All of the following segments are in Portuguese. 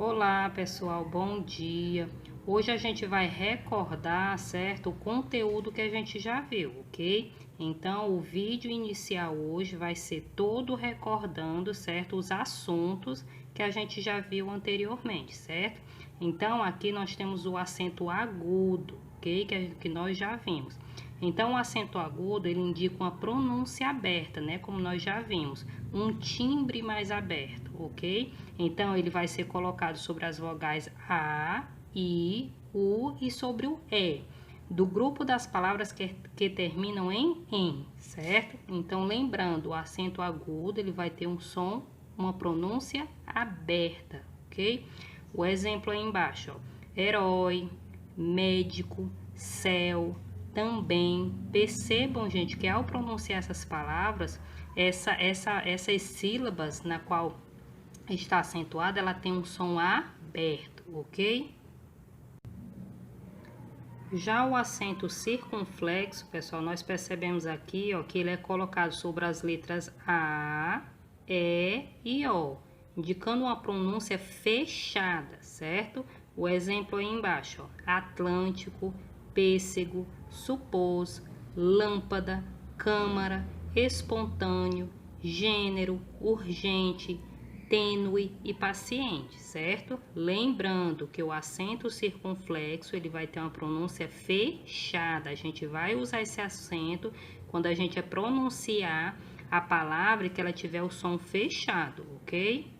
Olá pessoal, bom dia. Hoje a gente vai recordar, certo, o conteúdo que a gente já viu, ok? Então o vídeo inicial hoje vai ser todo recordando, certo, os assuntos que a gente já viu anteriormente, certo? Então aqui nós temos o acento agudo, ok? Que nós já vimos. Então o acento agudo ele indica uma pronúncia aberta, né? Como nós já vimos, um timbre mais aberto, ok? Então ele vai ser colocado sobre as vogais A, I, U e sobre o E, do grupo das palavras que terminam em, certo? Então lembrando, o acento agudo ele vai ter um som, uma pronúncia aberta, ok? O exemplo aí embaixo, ó, herói, médico, céu, também. Percebam, gente, que ao pronunciar essas palavras, essas sílabas na qual está acentuada, ela tem um som aberto, ok? Já o acento circunflexo, pessoal, nós percebemos aqui, ó, que ele é colocado sobre as letras A, E e O, indicando uma pronúncia fechada, certo? O exemplo aí embaixo, ó, Atlântico, pêssego, supôs, lâmpada, câmara, espontâneo, gênero, urgente, tênue e paciente, certo? Lembrando que o acento circunflexo ele vai ter uma pronúncia fechada. A gente vai usar esse acento quando a gente pronunciar a palavra que ela tiver o som fechado, ok?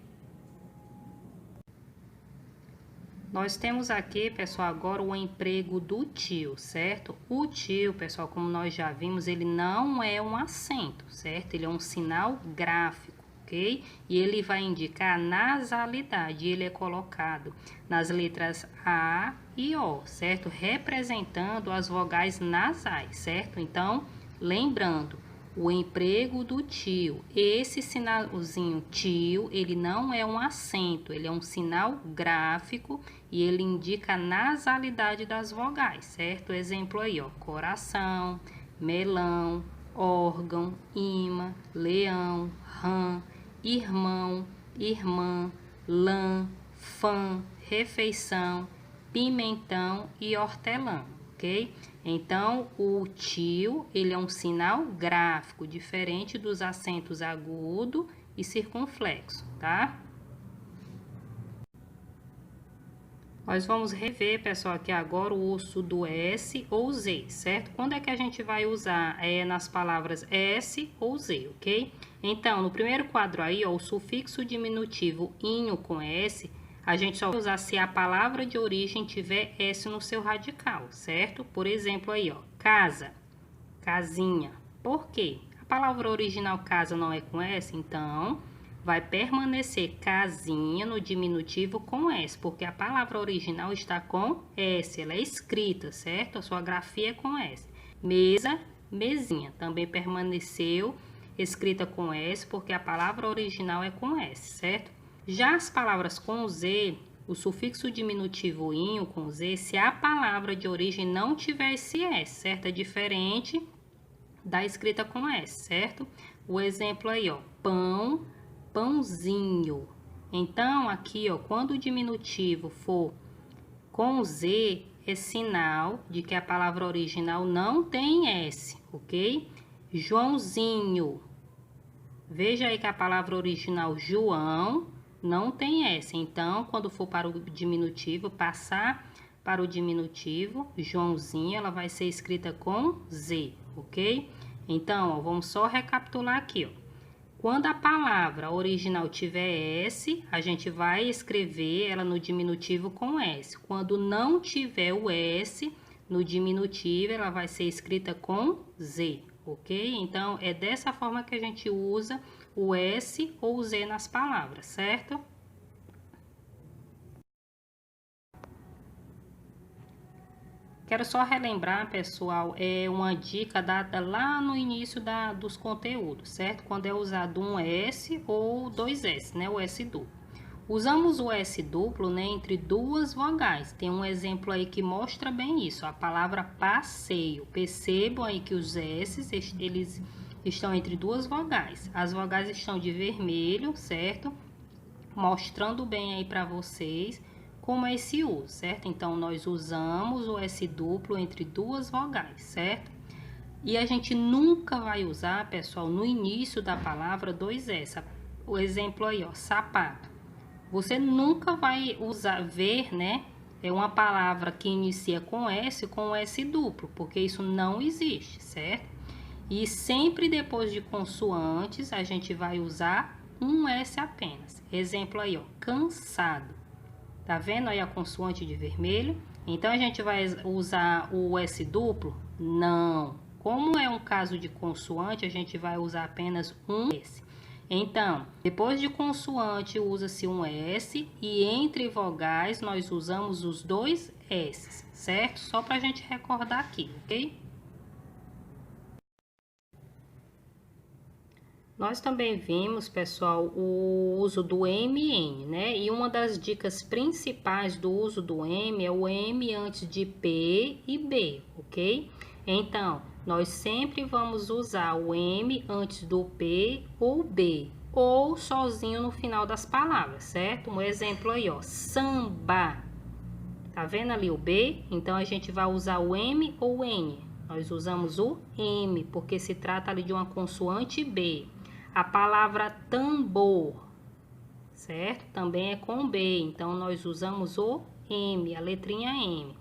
Nós temos aqui, pessoal, agora o emprego do tio, certo? O tio, pessoal, como nós já vimos, ele não é um acento, certo? Ele é um sinal gráfico, ok? E ele vai indicar a nasalidade. Ele é colocado nas letras A e O, certo? Representando as vogais nasais, certo? Então, lembrando, o emprego do tio. Esse sinalzinho tio, ele não é um acento, ele é um sinal gráfico e ele indica a nasalidade das vogais, certo? Exemplo aí, ó, coração, melão, órgão, imã, leão, rã, irmão, irmã, lã, fã, refeição, pimentão e hortelã, ok? Então, o tio, ele é um sinal gráfico, diferente dos acentos agudo e circunflexo, tá? Nós vamos rever, pessoal, aqui agora o uso do S ou Z, certo? Quando é que a gente vai usar nas palavras S ou Z, ok? Então, no primeiro quadro aí, ó, o sufixo diminutivo inho com S, a gente só vai usar se a palavra de origem tiver S no seu radical, certo? Por exemplo aí, ó, casa, casinha. Por quê? A palavra original casa não é com S, então vai permanecer casinha no diminutivo com S, porque a palavra original está com S, ela é escrita, certo? A sua grafia é com S. Mesa, mesinha, também permaneceu escrita com S, porque a palavra original é com S, certo? Já as palavras com Z, o sufixo diminutivo inho com Z, se a palavra de origem não tiver esse S, certo? É diferente da escrita com S, certo? O exemplo aí, ó, pão, pãozinho. Então, aqui, ó, quando o diminutivo for com Z, é sinal de que a palavra original não tem S, ok? Joãozinho. Veja aí que a palavra original João não tem S. Então, quando for para o diminutivo, passar para o diminutivo, Joãozinho, ela vai ser escrita com Z, ok? Então, ó, vamos só recapitular aqui, ó. Quando a palavra original tiver S, a gente vai escrever ela no diminutivo com S. Quando não tiver o S no diminutivo, ela vai ser escrita com Z, ok? Então, é dessa forma que a gente usa o S ou o Z nas palavras, certo? Quero só relembrar, pessoal, uma dica dada lá no início dos conteúdos, certo? Quando é usado um S ou dois S, né? O S duplo. Usamos o S duplo, né, entre duas vogais. Tem um exemplo aí que mostra bem isso, a palavra passeio. Percebam aí que os S, eles estão entre duas vogais. As vogais estão de vermelho, certo? mostrando bem aí para vocês como é esse uso, certo? Então, nós usamos o S duplo entre duas vogais, certo? E a gente nunca vai usar, pessoal, no início da palavra dois S. O exemplo aí, ó, sapato. Você nunca vai usar, ver, né? É uma palavra que inicia com S duplo, porque isso não existe, certo? E sempre depois de consoantes, a gente vai usar um S apenas. Exemplo aí, ó, cansado. Tá vendo aí a consoante de vermelho? Então, a gente vai usar o S duplo? Não. Como é um caso de consoante, a gente vai usar apenas um S. Então, depois de consoante, usa-se um S e entre vogais nós usamos os dois S, certo? Só para a gente recordar aqui, ok? Nós também vimos, pessoal, o uso do MN, né? E uma das dicas principais do uso do M é o M antes de P e B, ok? Então, nós sempre vamos usar o M antes do P ou B, ou sozinho no final das palavras, certo? Um exemplo aí, ó, samba. Tá vendo ali o B? Então, a gente vai usar o M ou o N. Nós usamos o M, porque se trata ali de uma consoante B. A palavra tambor, certo? Também é com B, então nós usamos o M, a letrinha M.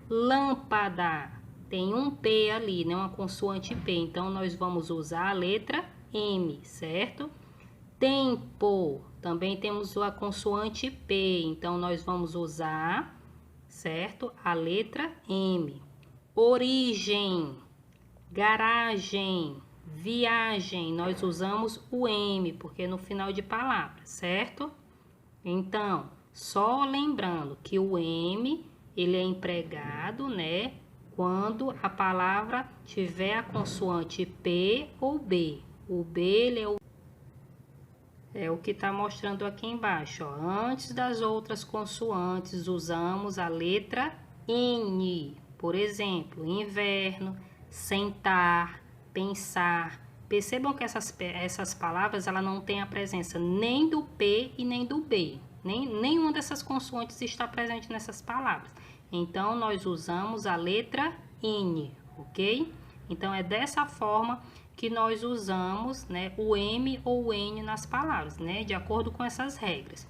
Lâmpada, tem um P ali, né? Uma consoante P, então nós vamos usar a letra M, certo? Tempo, também temos a consoante P, então nós vamos usar, certo? A letra M. Origem, garagem, viagem, nós usamos o M, porque é no final de palavra, certo? Então, só lembrando que o M, ele é empregado, né, quando a palavra tiver a consoante P ou B. O B, ele é o que está mostrando aqui embaixo, ó. Antes das outras consoantes, usamos a letra N. Por exemplo, inverno, sentar, pensar. Percebam que essas palavras ela não tem a presença nem do P e nem do B. Nenhuma dessas consoantes está presente nessas palavras. Então, nós usamos a letra N, ok? Então, é dessa forma que nós usamos, né, o M ou o N nas palavras, né, de acordo com essas regras.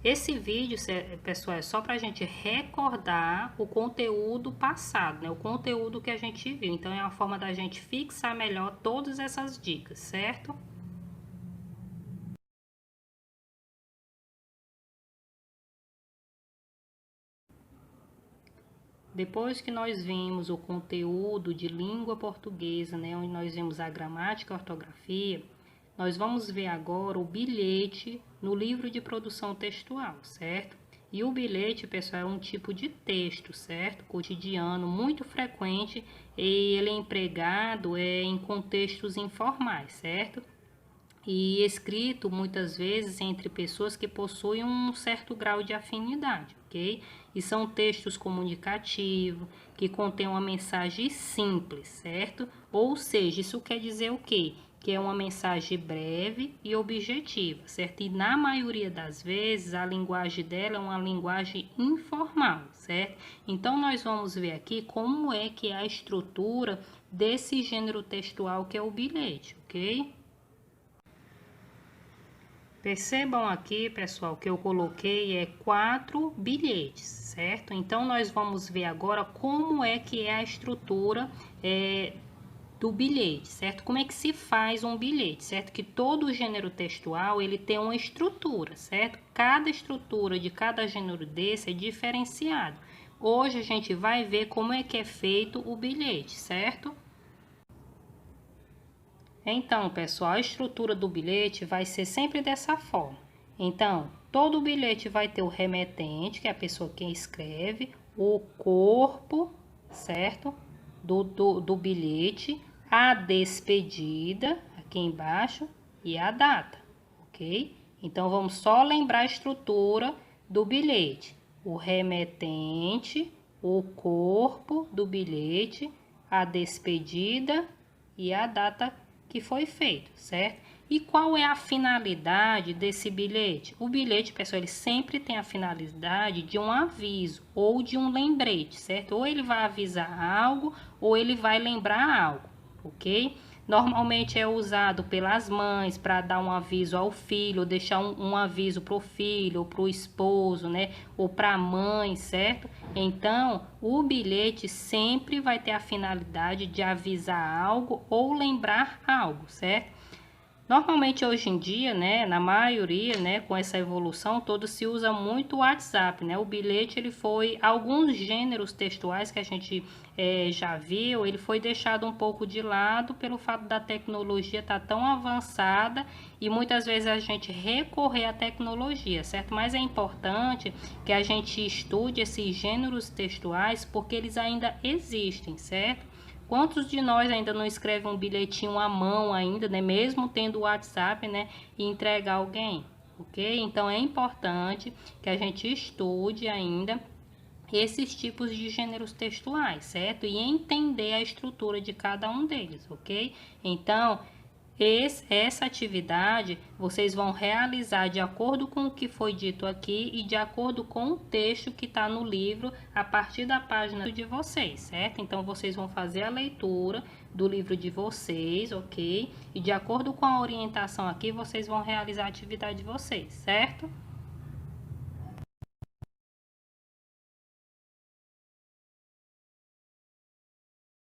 Esse vídeo, pessoal, é só para a gente recordar o conteúdo passado, né? O conteúdo que a gente viu. Então, é uma forma da gente fixar melhor todas essas dicas, certo? Depois que nós vimos o conteúdo de língua portuguesa, né? Onde nós vimos a gramática e a ortografia, nós vamos ver agora o bilhete no livro de produção textual, certo? E o bilhete, pessoal, é um tipo de texto, certo? Cotidiano, muito frequente, e ele é empregado em contextos informais, certo? E escrito muitas vezes entre pessoas que possuem um certo grau de afinidade, ok? E são textos comunicativos, que contêm uma mensagem simples, certo? Ou seja, isso quer dizer o quê? Que é uma mensagem breve e objetiva, certo? E na maioria das vezes a linguagem dela é uma linguagem informal, certo? Então nós vamos ver aqui como é que é a estrutura desse gênero textual que é o bilhete, ok? Percebam aqui, pessoal, que eu coloquei 4 bilhetes, certo? Então, nós vamos ver agora como é que é a estrutura do bilhete, certo? Como é que se faz um bilhete, certo? Que todo gênero textual, ele tem uma estrutura, certo? Cada estrutura de cada gênero desse é diferenciado. Hoje, a gente vai ver como é que é feito o bilhete, certo? Então, pessoal, a estrutura do bilhete vai ser sempre dessa forma. Então, todo bilhete vai ter o remetente, que é a pessoa que escreve, o corpo, certo? Do bilhete, a despedida, aqui embaixo, e a data, ok? Então, vamos só lembrar a estrutura do bilhete. O remetente, o corpo do bilhete, a despedida e a data que foi feito, certo? E qual é a finalidade desse bilhete? O bilhete, pessoal, ele sempre tem a finalidade de um aviso ou de um lembrete, certo? Ou ele vai avisar algo ou ele vai lembrar algo, ok? Normalmente é usado pelas mães para dar um aviso ao filho, ou deixar um aviso para o filho, ou para o esposo, né? Ou para a mãe, certo? Então, o bilhete sempre vai ter a finalidade de avisar algo ou lembrar algo, certo? Normalmente hoje em dia, né, na maioria, né, com essa evolução toda, se usa muito o WhatsApp, né? O bilhete, ele foi, alguns gêneros textuais que a gente já viu, ele foi deixado um pouco de lado pelo fato da tecnologia estar tão avançada e muitas vezes a gente recorrer à tecnologia, certo? Mas é importante que a gente estude esses gêneros textuais porque eles ainda existem, certo? Quantos de nós ainda não escreve um bilhetinho à mão ainda, né? Mesmo tendo o WhatsApp, né? E entregar alguém, ok? Então é importante que a gente estude ainda esses tipos de gêneros textuais, certo? E entender a estrutura de cada um deles, ok? Então, essa atividade vocês vão realizar de acordo com o que foi dito aqui e de acordo com o texto que está no livro a partir da página de vocês, certo? Então, vocês vão fazer a leitura do livro de vocês, ok? E de acordo com a orientação aqui, vocês vão realizar a atividade de vocês, certo?